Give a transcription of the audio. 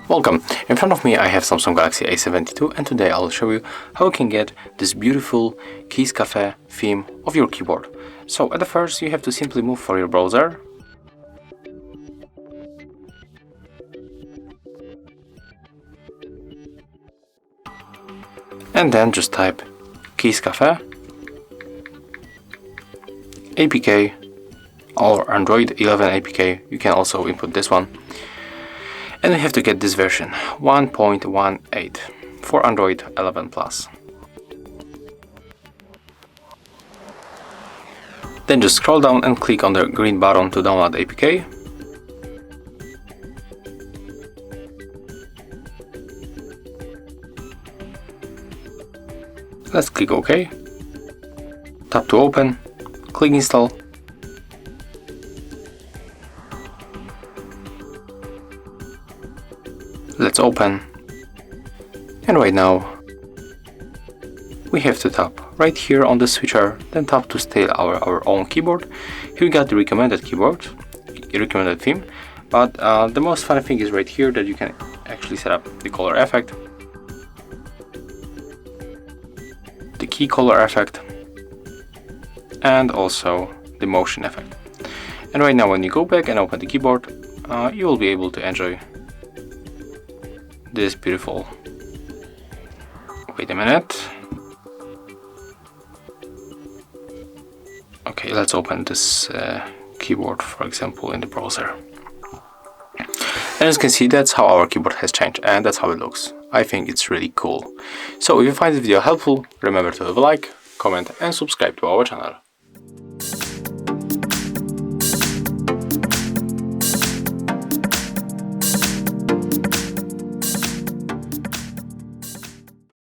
Welcome! In front of me I have Samsung Galaxy A72 and today I'll show you how you can get this beautiful Keys Cafe theme of your keyboard. So at the first you have to simply move for your browser. And then just type Keys Cafe APK or Android 11 APK, you can also input this one. And we have to get this version 1.18 for Android 11 Plus. Then just scroll down and click on the green button to download the APK. Let's click OK. Tap to open, click install. Let's open, and right now we have to tap right here on the switcher, then tap to style our own keyboard. Here we got the recommended theme, but the most funny thing is right here that you can actually set up the color effect, the key color effect, and also the motion effect. And right now when you go back and open the keyboard, you will be able to enjoy this beautiful. Wait a minute. Okay, let's open this keyboard, for example, in the browser. And as you can see, that's how our keyboard has changed, and that's how it looks. I think it's really cool. So if you find this video helpful, remember to leave a like, comment and subscribe to our channel.